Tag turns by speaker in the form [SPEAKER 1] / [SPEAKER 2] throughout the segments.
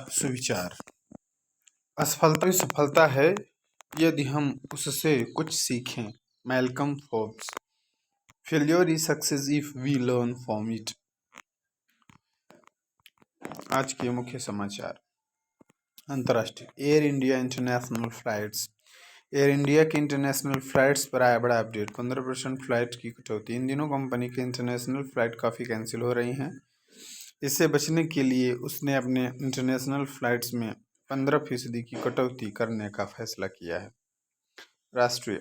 [SPEAKER 1] सुविचार। असफलता भी सफलता है यदि हम उससे कुछ सीखें। Malcolm Forbes. Failure is success if we learn from it. आज के मुख्य समाचार। अंतर्राष्ट्रीय Air India international flights. Air India की इंटरनेशनल फ्लाइट्स पर आया बड़ा अपडेट। 15% फ्लाइट की कटौती। इन दिनों कंपनी की इंटरनेशनल फ्लाइट काफ़ी कैंसिल हो रही हैं। इससे बचने के लिए उसने अपने इंटरनेशनल फ्लाइट्स में 15% की कटौती करने का फैसला किया है। राष्ट्रीय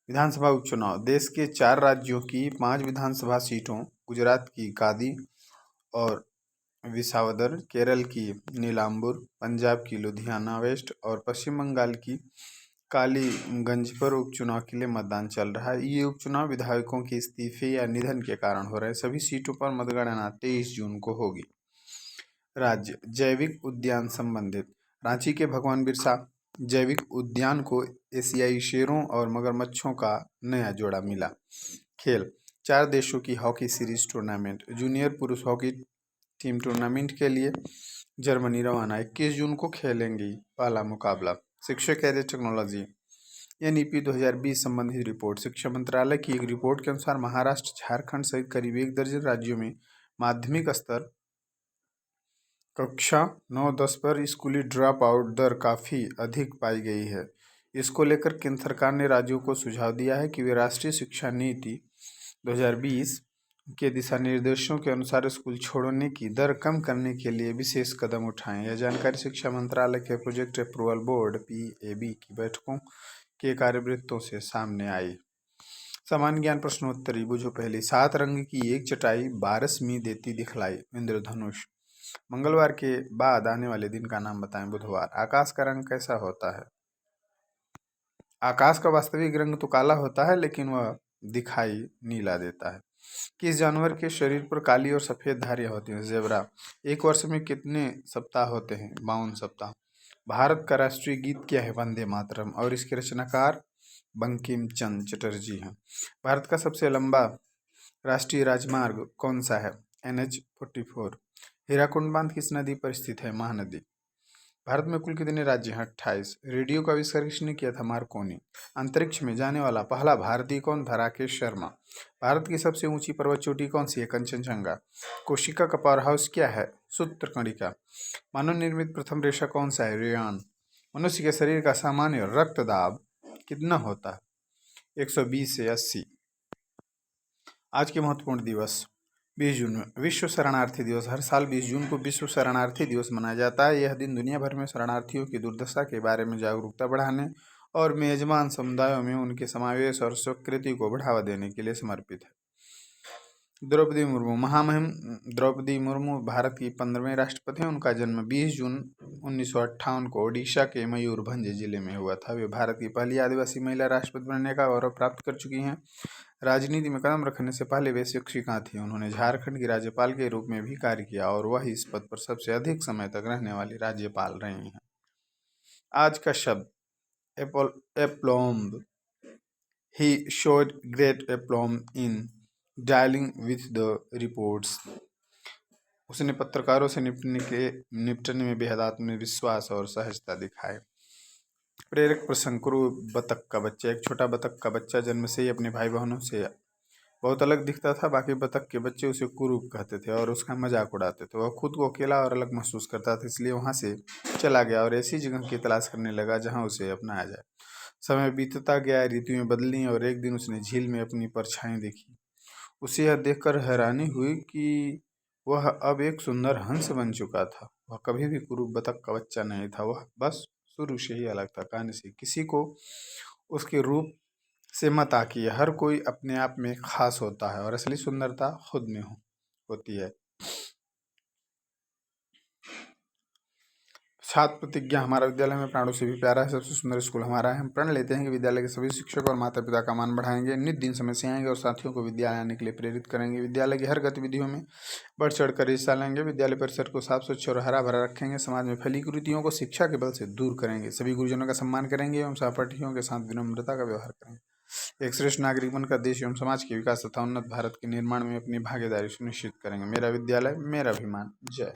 [SPEAKER 1] विधानसभा उपचुनाव। देश के 4 राज्यों की 5 विधानसभा सीटों, गुजरात की गादी और विसावदर, केरल की नीलाम्बुर, पंजाब की लुधियाना वेस्ट और पश्चिम बंगाल की कालीगंज पर उपचुनाव के लिए मतदान चल रहा है। ये उपचुनाव विधायकों के इस्तीफे या निधन के कारण हो रहे हैं। सभी सीटों पर मतगणना 23 जून को होगी। राज्य जैविक उद्यान संबंधित। रांची के भगवान बिरसा जैविक उद्यान को एशियाई शेरों और मगरमच्छों का नया जोड़ा मिला। खेल 4 देशों की हॉकी सीरीज टूर्नामेंट। जूनियर पुरुष हॉकी टीम टूर्नामेंट के लिए जर्मनी रवाना। 21 जून को खेलेंगी पहला मुकाबला। शिक्षा कैरियर टेक्नोलॉजी NEP 2020 संबंधी रिपोर्ट। शिक्षा मंत्रालय की एक रिपोर्ट के अनुसार महाराष्ट्र, झारखंड सहित करीब 1 दर्जन राज्यों में माध्यमिक स्तर कक्षा 9-10 पर स्कूली ड्रॉप आउट दर काफ़ी अधिक पाई गई है। इसको लेकर केंद्र सरकार ने राज्यों को सुझाव दिया है कि वे राष्ट्रीय शिक्षा नीति 2020 के दिशा निर्देशों के अनुसार स्कूल छोड़ने की दर कम करने के लिए विशेष कदम उठाएं। यह जानकारी शिक्षा मंत्रालय के प्रोजेक्ट अप्रूवल बोर्ड PAB की बैठकों के कार्यवृत्तों से सामने आई। सामान्य ज्ञान प्रश्नोत्तरी बुझो पहली। 7 रंग की एक चटाई 12वीं देती दिखलाई। इंद्रधनुष। मंगलवार के बाद आने वाले दिन का नाम बताएं। बुधवार। आकाश का रंग कैसा होता है? आकाश का वास्तविक रंग तो काला होता है, लेकिन वह दिखाई नीला देता है। किस जानवर के शरीर पर काली और सफेद धारियां होती हैं? ज़ेब्रा। एक वर्ष में कितने सप्ताह होते हैं? 52 सप्ताह। भारत का राष्ट्रीय गीत क्या है? वंदे मातरम। और इसके रचनाकार बंकिम चंद्र चटर्जी हैं। भारत का सबसे लंबा राष्ट्रीय राजमार्ग कौन सा है? NH-44। हीराकुंड बांध किस नदी पर स्थित है? महानदी। भारत में कुल कितने राज्य हैं? 28। रेडियो का आविष्कार किसने किया था? मार्कोनी। अंतरिक्ष में जाने वाला पहला भारतीय कौन था? राकेश शर्मा। भारत की सबसे ऊंची पर्वत चोटी कौन सी है? कंचनजंगा। कोशिका का पावर हाउस क्या है? सूत्रकणिका। मानव निर्मित प्रथम रेशा कौन सा है? रेयॉन। मनुष्य के शरीर का सामान्य रक्तदाब कितना होता है? 120 से 80। आज के महत्वपूर्ण दिवस। 20 जून विश्व शरणार्थी दिवस। हर साल 20 जून को विश्व शरणार्थी दिवस मनाया जाता है। यह दिन दुनिया भर में शरणार्थियों की दुर्दशा के बारे में जागरूकता बढ़ाने और मेजबान समुदायों में उनके समावेश और स्वीकृति को बढ़ावा देने के लिए समर्पित है। द्रौपदी मुर्मू। महामहिम द्रौपदी मुर्मू भारत की 15वें राष्ट्रपति हैं। उनका जन्म 20 जून 1958 को ओडिशा के मयूरभंज जिले में हुआ था। वे भारत की पहली आदिवासी महिला राष्ट्रपति बनने का गौरव प्राप्त कर चुकी हैं। राजनीति में कदम रखने से पहले वे शिक्षिका थीं। उन्होंने झारखंड की राज्यपाल के रूप में भी कार्य किया और वह इस पद पर सबसे अधिक समय तक रहने वाली राज्यपाल रही हैं। आज का शब्द aplomb. He showed great aplomb in dialling with the reports. उसने पत्रकारों से निपटने में बेहद आत्मविश्वास और सहजता दिखाई। प्रेरक प्रसंग। कुरूप बतख का बच्चा। एक छोटा बतख का बच्चा जन्म से ही अपने भाई बहनों से बहुत अलग दिखता था। बाकी बतख के बच्चे उसे कुरूप कहते थे और उसका मजाक उड़ाते थे। वह खुद को अकेला और अलग महसूस करता था, इसलिए वहां से चला गया और ऐसी जगह की तलाश करने लगा जहां उसे अपनाया जाए। समय बीतता गया, ऋतुएं बदली और एक दिन उसने झील में अपनी परछाई देखी। उसे यह देखकर हैरानी हुई कि वह अब एक सुंदर हंस बन चुका था। वह कभी भी कुरूप बतख का बच्चा नहीं था, वह बस शुरू से ही अलग था। कहानी से किसी को उसके रूप से मत आकिए। हर कोई अपने आप में खास होता है और असली सुंदरता खुद में होती है। छात्र प्रतिज्ञा। हमारा विद्यालय में प्राणों से भी प्यारा है, सबसे सुंदर स्कूल हमारा है। हम प्रण लेते हैं कि विद्यालय के सभी शिक्षक और माता पिता का मान बढ़ाएंगे, नित दिन समय से आएंगे और साथियों को विद्यालय आने के लिए प्रेरित करेंगे। विद्यालय की हर गतिविधियों में बढ़ चढ़कर हिस्सा लेंगे। विद्यालय परिसर को साफ स्वच्छ और हरा भरा रखेंगे। समाज में फैली कुरीतियों को शिक्षा के बल से दूर करेंगे। सभी गुरुजनों का सम्मान करेंगे एवं सहपाठियों के साथ विनम्रता का व्यवहार करेंगे। एक श्रेष्ठ नागरिक बनकर देश एवं समाज के विकास तथा उन्नत भारत के निर्माण में अपनी भागीदारी सुनिश्चित करेंगे। मेरा विद्यालय मेरा अभिमान। जय।